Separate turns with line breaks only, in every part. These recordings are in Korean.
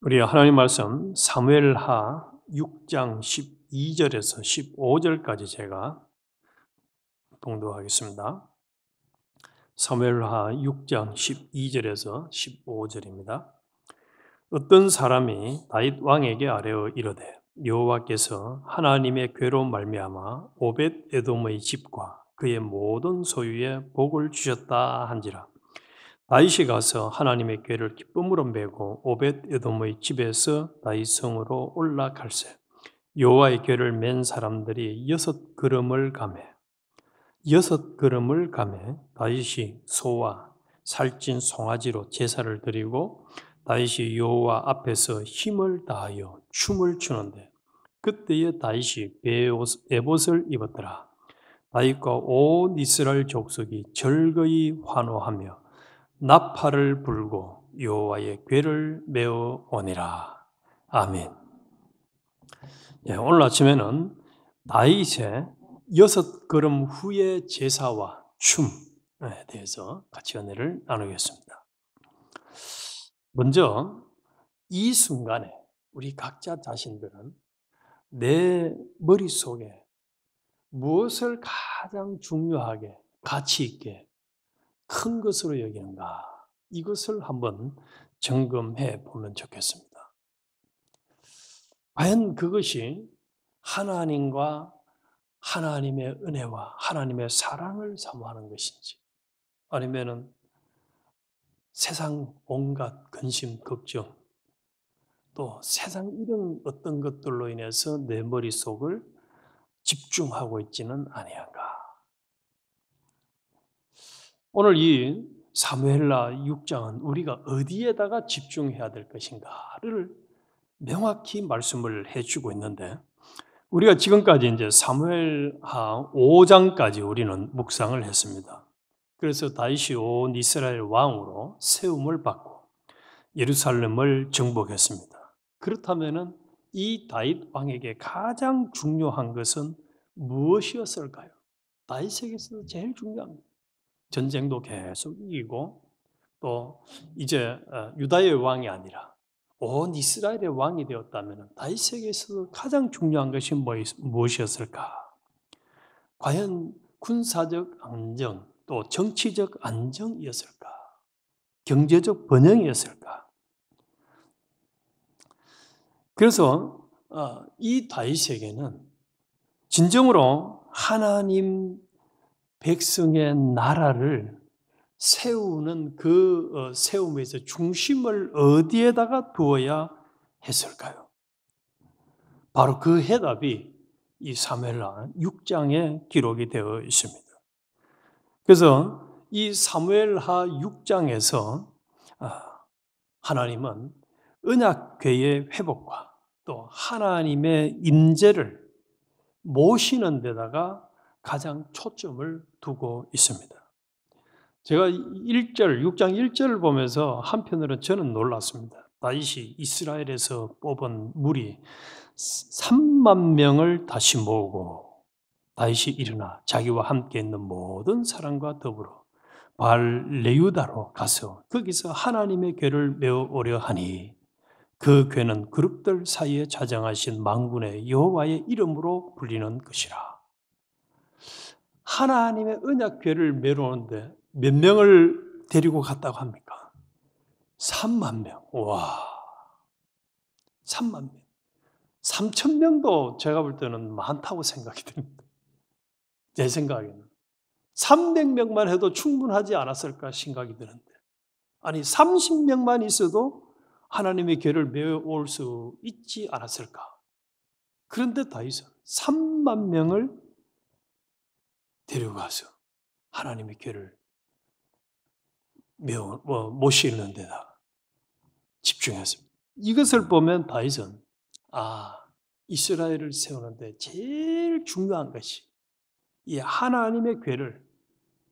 우리 하나님 말씀 사무엘하 6장 12절에서 15절까지 제가 봉독하겠습니다. 사무엘하 6장 12절에서 15절입니다. 어떤 사람이 다윗 왕에게 아뢰어 이르되 여호와께서 하나님의 괴로 말미암아 오벳 에돔의 집과 그의 모든 소유에 복을 주셨다 한지라. 다윗이 가서 하나님의 궤를 기쁨으로 메고 오벳 에돔의 집에서 다윗 성으로 올라갈새 여호와의 궤를 맨 사람들이 6걸음을 가매 다윗이 소와 살찐 송아지로 제사를 드리고 다윗이 여호와 앞에서 힘을 다하여 춤을 추는데 그때에 다윗이 에봇을 입었더라. 다윗과 온 이스라엘 족속이 절거히 환호하며 나팔을 불고 여호와의 궤를 메어 오니라. 아멘. 오늘 아침에는 다윗의 6걸음 후의 제사와 춤에 대해서 같이 은혜를 나누겠습니다. 먼저 이 순간에 우리 각자 자신들은 내 머릿속에 무엇을 가장 중요하게 가치 있게 큰 것으로 여기는가, 이것을 한번 점검해 보면 좋겠습니다. 과연 그것이 하나님과 하나님의 은혜와 하나님의 사랑을 사모하는 것인지, 아니면은 세상 온갖 근심, 걱정, 또 세상 이런 어떤 것들로 인해서 내 머릿속을 집중하고 있지는 아니한가. 오늘 이 사무엘하 6장은 우리가 어디에다가 집중해야 될 것인가를 명확히 말씀을 해주고 있는데, 우리가 지금까지 이제 사무엘하 5장까지 우리는 묵상을 했습니다. 그래서 다윗이 온 이스라엘 왕으로 세움을 받고 예루살렘을 정복했습니다. 그렇다면은 이 다윗 왕에게 가장 중요한 것은 무엇이었을까요? 다윗에게서 제일 중요한 것. 전쟁도 계속 이기고 또 이제 유다의 왕이 아니라 온 이스라엘의 왕이 되었다면 다윗에게서 가장 중요한 것이 무엇이었을까? 과연 군사적 안정, 또 정치적 안정이었을까? 경제적 번영이었을까? 그래서 이 다윗에게는 진정으로 하나님 백성의 나라를 세우는 그 세움에서 중심을 어디에다가 두어야 했을까요? 바로 그 해답이 이 사무엘하 6장에 기록이 되어 있습니다. 그래서 이 사무엘하 6장에서 하나님은 언약궤의 회복과 또 하나님의 임재를 모시는 데다가 가장 초점을 두고 있습니다. 제가 6장 1절을 보면서 한편으로는 저는 놀랐습니다. 다윗이 이스라엘에서 뽑은 무리 3만 명을 다시 모으고 다윗이 일어나 자기와 함께 있는 모든 사람과 더불어 바알 레유다로 가서 거기서 하나님의 궤를 메어 오려 하니 그 궤는 그룹들 사이에 자정하신 만군의 여호와의 이름으로 불리는 것이라. 하나님의 언약궤를 메러 오는데 몇 명을 데리고 갔다고 합니까? 3만 명. 와, 3만 명. 3천 명도 제가 볼 때는 많다고 생각이 듭니다. 제 생각에는. 300명만 해도 충분하지 않았을까 생각이 드는데, 아니 30명만 있어도 하나님의 궤를 메어올 수 있지 않았을까? 그런데 다윗은 3만 명을 데려가서 하나님의 궤를 모시는 데다 집중했습니다. 이것을 보면 다윗은 이스라엘을 세우는데 제일 중요한 것이 이 하나님의 궤를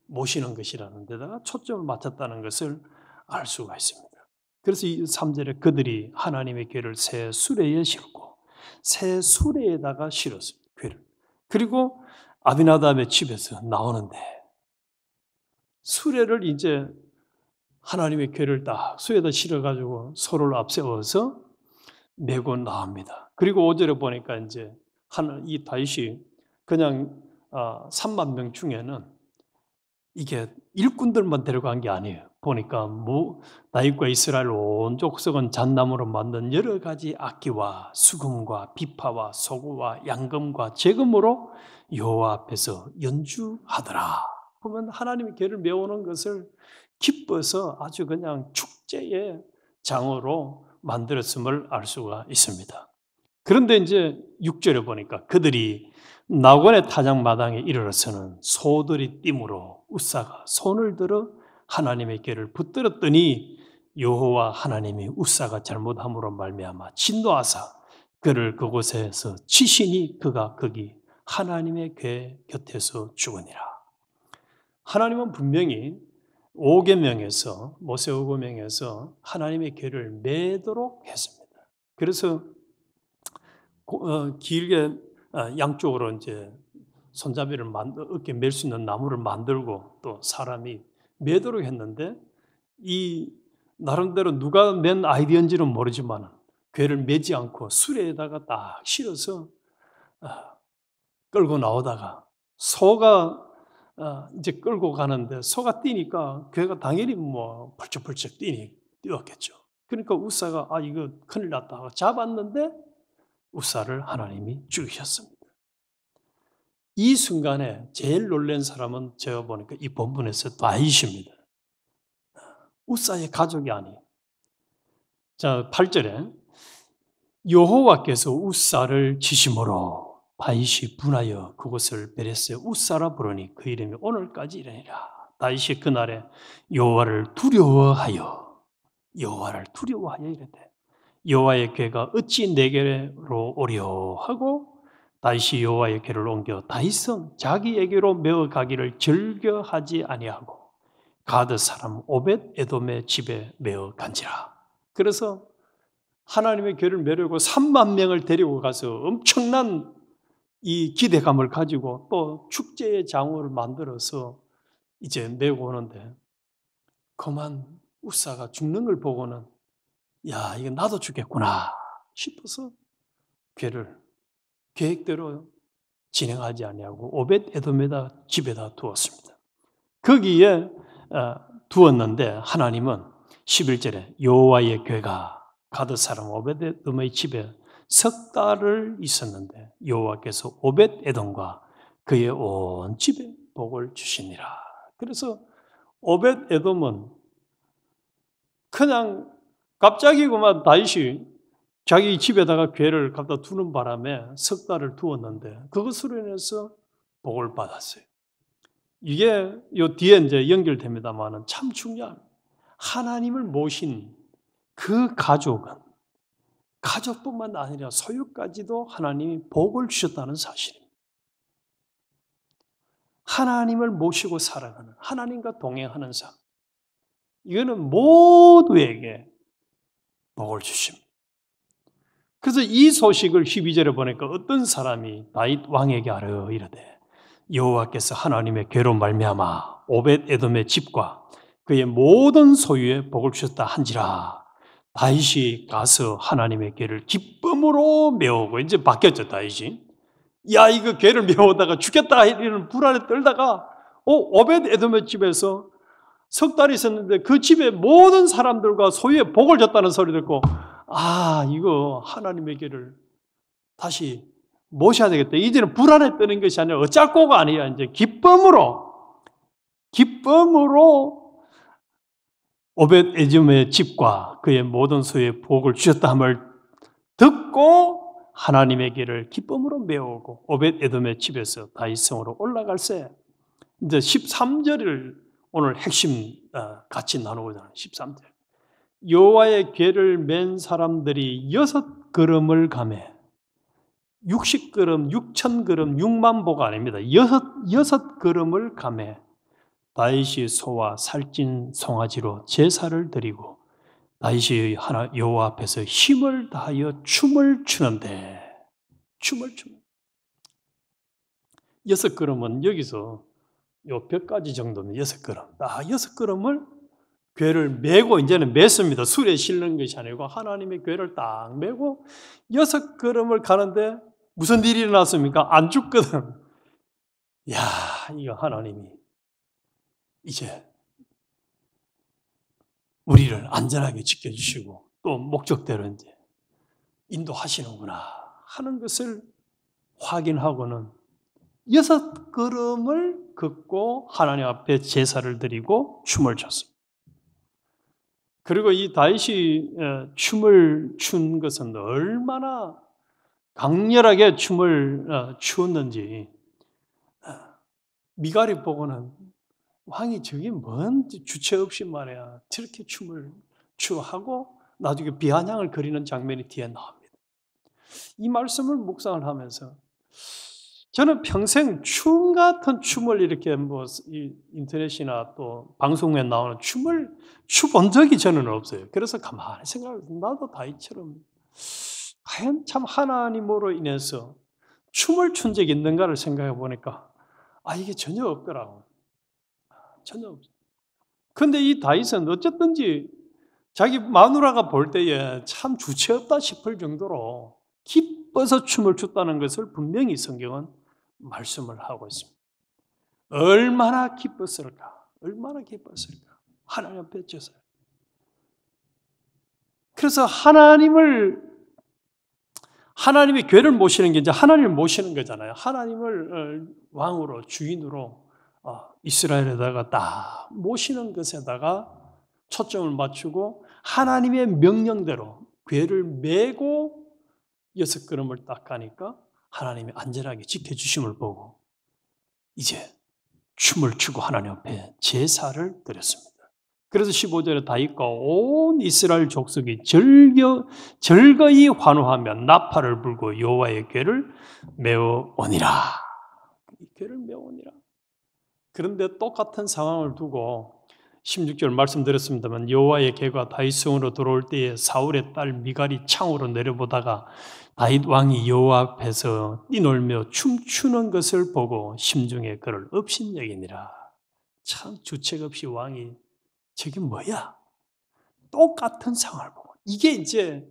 모시는 것이라는 데다가 초점을 맞췄다는 것을 알 수가 있습니다. 그래서 이 3절에 그들이 하나님의 궤를 새 수레에 싣고 새 수레에다가 실었습니다. 궤를. 그리고 아비나답의 집에서 나오는데 수레를 이제 하나님의 궤를 딱 수에다 실어가지고 소를 앞세워서 메고 나옵니다. 그리고 5절에 보니까 이제 이 다윗이 그냥 3만 명 중에는 이게 일꾼들만 데려간 게 아니에요. 보니까 다윗과 이스라엘 온 족속은 잣나무로 만든 여러 가지 악기와 수금과 비파와 소구와 양금과 제금으로 여호와 앞에서 연주하더라. 보면 하나님이 걔를 메우는 것을 기뻐서 아주 그냥 축제의 장으로 만들었음을 알 수가 있습니다. 그런데 이제 6절에 보니까 그들이 나곤의 타작마당에 이르러서는 소들이 띠므로 웃사가 손을 들어 하나님의 궤를 붙들었더니 여호와 하나님이 웃사가 잘못함으로 말미암아 진노하사 그를 그곳에서 치시니 그가 거기 하나님의 궤 곁에서 죽으니라. 하나님은 분명히 5계명에서 모세 5계명에서 하나님의 궤를 매도록 했습니다. 그래서 길게 양쪽으로 이제 손잡이를 어깨 맬 수 있는 나무를 만들고 또 사람이 매도록 했는데 이 나름대로 누가 낸 아이디어인지는 모르지만 궤를 매지 않고 수레에다가 딱 실어서 끌고 나오다가 소가 이제 끌고 가는데 소가 뛰니까 궤가 당연히 뭐 펄쩍펄쩍 뛰었겠죠. 그러니까 웃사가 이거 큰일 났다 하고 잡았는데 웃사를 하나님이 죽이셨습니다. 이 순간에 제일 놀란 사람은 제가 보니까 이 본문에서 다윗입니다. 웃사의 가족이 아니에요. 자, 8절에 여호와께서 웃사를 치심으로 다윗이 분하여 그곳을 베레스의 웃사라 부르니 그 이름이 오늘까지 이르니라. 다윗이 그날에 여호와를 두려워하여 이르되 여호와의 궤가 어찌 내게로 오려 하고 다윗이 여호와의 궤를 옮겨 다윗은 자기에게로 메어 가기를 즐겨하지 아니하고 가드 사람 오벳 에돔의 집에 메어 간지라. 그래서 하나님의 궤를 메려고 3만 명을 데리고 가서 엄청난 이 기대감을 가지고 또 축제의 장을 만들어서 이제 메고 오는데 그만 웃사가 죽는 걸 보고는 야, 이거 나도 죽겠구나 싶어서 궤를 계획대로 진행하지 아니하고 오벳 에돔에다 집에다 두었습니다. 거기에 두었는데 하나님은 11절에 여호와의 궤가 가드 사람 오벳 에돔의 집에 석 달을 있었는데 여호와께서 오벳 에돔과 그의 온 집에 복을 주시니라. 그래서 오벳 에돔은 그냥 갑자기 그만 다윗이 자기 집에다가 궤를 갖다 두는 바람에 석 달을 두었는데 그것으로 인해서 복을 받았어요. 이게 요 뒤에 이제 연결됩니다만은 참 중요한 하나님을 모신 그 가족뿐만 아니라 소유까지도 하나님이 복을 주셨다는 사실입니다. 하나님을 모시고 살아가는 하나님과 동행하는 삶. 이거는 모두에게 복을 주십니다. 그래서 이 소식을 12절에 보니까 어떤 사람이 다윗 왕에게 아뢰어 이르되 여호와께서 하나님의 궤로 말미암아 오벳 에돔의 집과 그의 모든 소유에 복을 주셨다 한지라. 다윗이 가서 하나님의 궤를 기쁨으로 메우고 이제 바뀌었죠. 다윗이 야 이거 궤를 메우다가 죽겠다 이런 불안에 떨다가 오벳 에돔의 집에서 석 달이 있었는데 그 집에 모든 사람들과 소유에 복을 줬다는 소리 듣고 이거 하나님의 궤를 다시 모셔야 되겠다. 이제는 불안에 떠는 것이 아니라 어쩔거가 아니야. 이제 기쁨으로 오벳 에돔의 집과 그의 모든 소유에 복을 주셨다 함을 듣고 하나님의 궤를 기쁨으로 메우고 오벳 에돔의 집에서 다윗성으로 올라갈새 이제 13절을 오늘 핵심 같이 나누고자 하는 13절. 여호와의 궤를 맨 사람들이 6걸음을 가매 60걸음, 6,000걸음, 6만 보가 아닙니다. 6걸음을 가매 다윗이 소와 살찐 송아지로 제사를 드리고 다윗이 여호와 앞에서 힘을 다하여 춤을 추는데 춤을 추는 6걸음은 여기서 요 벽까지 정도면 6걸음. 6걸음을 궤를 메고 이제는 맸습니다. 술에 실는 것이 아니고 하나님의 궤를 딱 메고 6걸음을 가는데 무슨 일이 일어났습니까? 안 죽거든. 야, 이거 하나님이 이제 우리를 안전하게 지켜주시고 또 목적대로 이제 인도하시는구나 하는 것을 확인하고는 6걸음을 걷고 하나님 앞에 제사를 드리고 춤을 췄습니다. 그리고 이 다윗이 춤을 춘 것은 얼마나 강렬하게 춤을 추었는지 미갈이 보고는 왕이 저게 뭔 주체 없이 말이야 저렇게 춤을 추하고 나중에 비아냥을 그리는 장면이 뒤에 나옵니다. 이 말씀을 묵상을 하면서 저는 평생 춤 같은 춤을 이렇게 인터넷이나 또 방송에 나오는 춤을 추본 적이 저는 없어요. 그래서 가만히 생각해보면 나도 다윗처럼 과연 참 하나님으로 인해서 춤을 춘 적이 있는가를 생각해 보니까 이게 전혀 없더라고요. 전혀 없어요. 근데 이 다윗은 어쨌든지 자기 마누라가 볼 때에 참 주체 없다 싶을 정도로 기뻐서 춤을 췄다는 것을 분명히 성경은 말씀을 하고 있습니다. 얼마나 기뻤을까? 얼마나 기뻤을까? 하나님 앞에 졌어요. 그래서 하나님의 궤를 모시는 게 이제 하나님을 모시는 거잖아요. 하나님을 왕으로 주인으로 이스라엘에다가 딱 모시는 것에다가 초점을 맞추고 하나님의 명령대로 궤를 메고 6걸음을 딱 가니까 하나님이 안전하게 지켜주심을 보고 이제 춤을 추고 하나님 앞에 제사를 드렸습니다. 그래서 15절에 다윗과 온 이스라엘 족속이 즐거이 환호하며 나팔을 불고 여호와의 궤를 메어오니라. 궤를 메어오니라. 그런데 똑같은 상황을 두고 16절 말씀드렸습니다만 여호와의 궤가 다윗 성으로 들어올 때에 사울의 딸 미갈이 창으로 내려보다가 다윗 왕이 여호와 앞에서 뛰놀며 춤추는 것을 보고 심중에 그를 업신여기니라. 참 주책 없이 왕이 저게 뭐야? 똑같은 상황을 보고 이게 이제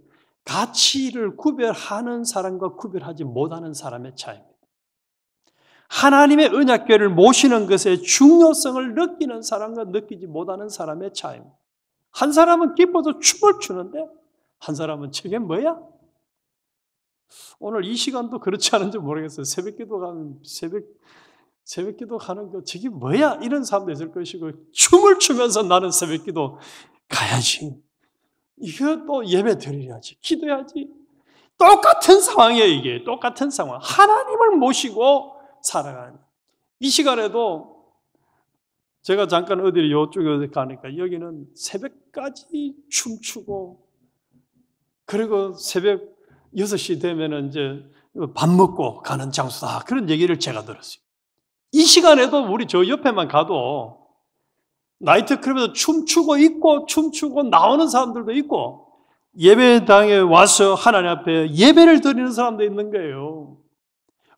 가치를 구별하는 사람과 구별하지 못하는 사람의 차이입니다. 하나님의 언약궤를 모시는 것의 중요성을 느끼는 사람과 느끼지 못하는 사람의 차이입니다. 한 사람은 기뻐서 춤을 추는데 한 사람은 저게 뭐야? 오늘 이 시간도 그렇지 않은지 모르겠어요. 새벽기도 가는 거 저게 뭐야? 이런 사람도 있을 것이고 춤을 추면서 나는 새벽기도 가야지. 이거 또 예배 드려야지. 기도해야지. 똑같은 상황이에요. 이게 똑같은 상황. 하나님을 모시고 살아가는. 이 시간에도 제가 잠깐 어디를 이쪽에 가니까 여기는 새벽까지 춤추고 그리고 새벽 6시 되면은 이제 밥 먹고 가는 장소다. 그런 얘기를 제가 들었어요. 이 시간에도 우리 저 옆에만 가도 나이트클럽에서 춤추고 있고 춤추고 나오는 사람들도 있고 예배당에 와서 하나님 앞에 예배를 드리는 사람도 있는 거예요.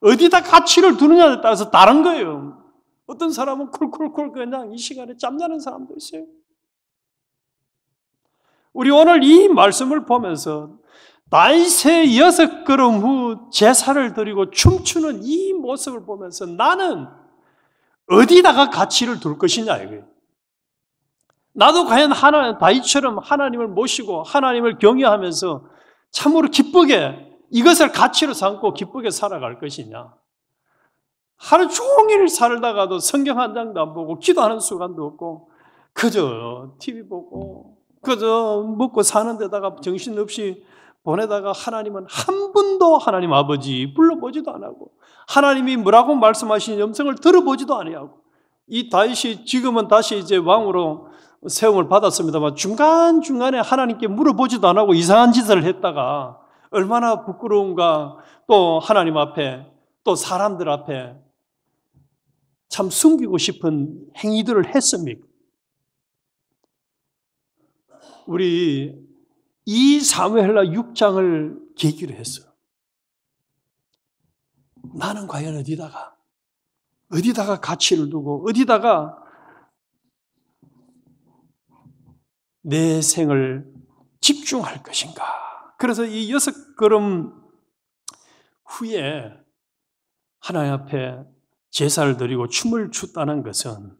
어디다 가치를 두느냐에 따라서 다른 거예요. 어떤 사람은 쿨쿨쿨 그냥 이 시간에 짬나는 사람도 있어요. 우리 오늘 이 말씀을 보면서 다윗의 6걸음 후 제사를 드리고 춤추는 이 모습을 보면서 나는 어디다가 가치를 둘 것이냐 이거예요. 나도 과연 다윗처럼 하나님을 모시고 하나님을 경외하면서 참으로 기쁘게 이것을 가치로 삼고 기쁘게 살아갈 것이냐. 하루 종일 살다가도 성경 한 장도 안 보고 기도하는 시간도 없고 그저 TV 보고 그저 먹고 사는 데다가 정신없이 보내다가 하나님은 한 번도 하나님 아버지 불러보지도 안 하고 하나님이 뭐라고 말씀하신 음성을 들어보지도 아니하고 이 다윗이 지금은 다시 이제 왕으로 세움을 받았습니다만 중간중간에 하나님께 물어보지도 안 하고 이상한 짓을 했다가 얼마나 부끄러운가 또 하나님 앞에 또 사람들 앞에 참 숨기고 싶은 행위들을 했습니까? 우리 이 사무엘하 6장을 계기로 했어요. 나는 과연 어디다가 가치를 두고 어디다가 내 생을 집중할 것인가? 그래서 이 6걸음 후에 하나님 앞에 제사를 드리고 춤을 췄다는 것은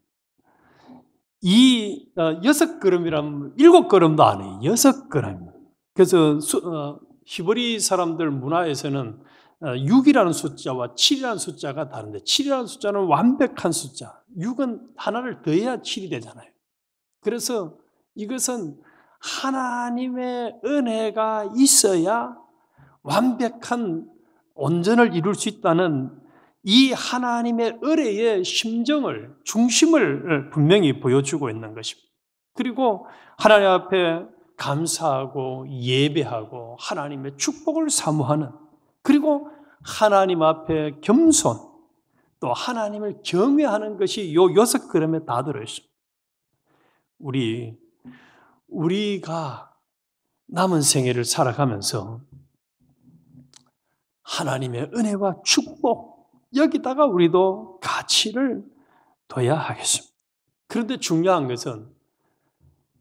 이 6걸음이라면 7걸음도 아니에요. 6걸음. 그래서 히브리 사람들 문화에서는 6이라는 숫자와 7이라는 숫자가 다른데 7이라는 숫자는 완벽한 숫자, 6은 하나를 더해야 7이 되잖아요. 그래서 이것은 하나님의 은혜가 있어야 완벽한 온전을 이룰 수 있다는 이 하나님의 은혜의 심정을, 중심을 분명히 보여주고 있는 것입니다. 그리고 하나님 앞에 감사하고 예배하고 하나님의 축복을 사모하는, 그리고 하나님 앞에 겸손, 또 하나님을 경외하는 것이 요 6걸음에 다 들어있습니다. 우리가 남은 생애를 살아가면서 하나님의 은혜와 축복, 여기다가 우리도 가치를 둬야 하겠습니다. 그런데 중요한 것은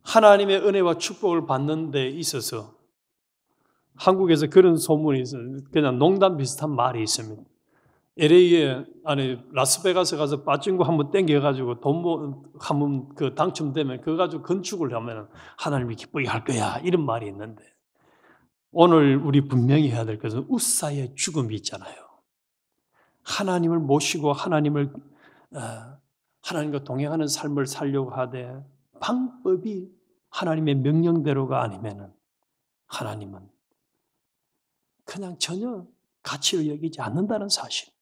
하나님의 은혜와 축복을 받는 데 있어서 한국에서 그런 소문이 있어요. 그냥 농담 비슷한 말이 있습니다. LA에, 라스베가스 가서 빠진거 한번 땡겨가지고 한번 당첨되면 그거 가지고 건축을 하면 하나님이 기쁘게 할 거야. 이런 말이 있는데 오늘 우리 분명히 해야 될 것은 우사의 죽음이 있잖아요. 하나님을 모시고 하나님과 동행하는 삶을 살려고 하되 방법이 하나님의 명령대로가 아니면은 하나님은 그냥 전혀 가치를 여기지 않는다는 사실.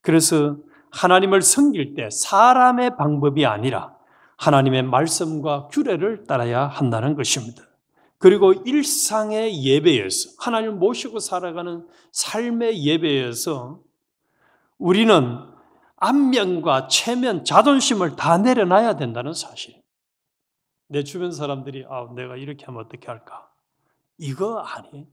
그래서 하나님을 섬길 때 사람의 방법이 아니라 하나님의 말씀과 규례를 따라야 한다는 것입니다. 그리고 일상의 예배에서, 하나님을 모시고 살아가는 삶의 예배에서 우리는 안면과 체면, 자존심을 다 내려놔야 된다는 사실. 내 주변 사람들이 내가 이렇게 하면 어떻게 할까? 이거 아니에요.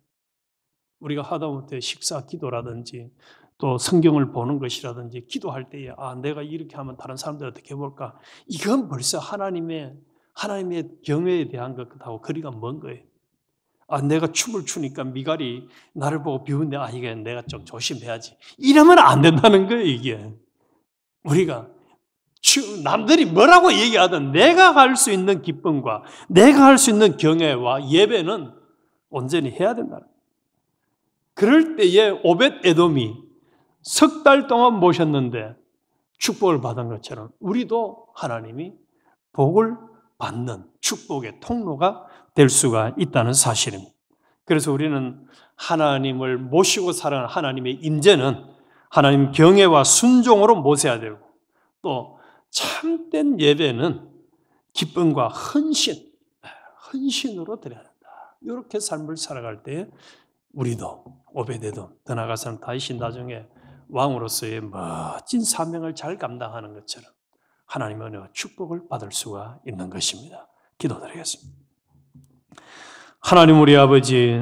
우리가 하다못해 식사 기도라든지 또 성경을 보는 것이라든지 기도할 때에 내가 이렇게 하면 다른 사람들 어떻게 볼까? 이건 벌써 하나님의 경외에 대한 것하고 거리가 먼 거예요. 내가 춤을 추니까 미갈이 나를 보고 비웃는데 이게 내가 좀 조심해야지. 이러면 안 된다는 거예요, 이게. 우리가 남들이 뭐라고 얘기하든 내가 할 수 있는 기쁨과 내가 할 수 있는 경외와 예배는 온전히 해야 된다는 거예요. 그럴 때에 오벳 에돔이 석 달 동안 모셨는데 축복을 받은 것처럼 우리도 하나님이 복을 받는 축복의 통로가 될 수가 있다는 사실입니다. 그래서 우리는 하나님을 모시고 살아가는 하나님의 임재는 하나님 경외와 순종으로 모셔야 되고, 또 참된 예배는 기쁨과 헌신으로 드려야 된다. 이렇게 삶을 살아갈 때 우리도 오벳에돔, 더 나아가서는 다윗이 나중에 왕으로서의 멋진 사명을 잘 감당하는 것처럼 하나님의 은혜와 축복을 받을 수가 있는 것입니다. 기도드리겠습니다. 하나님 우리 아버지,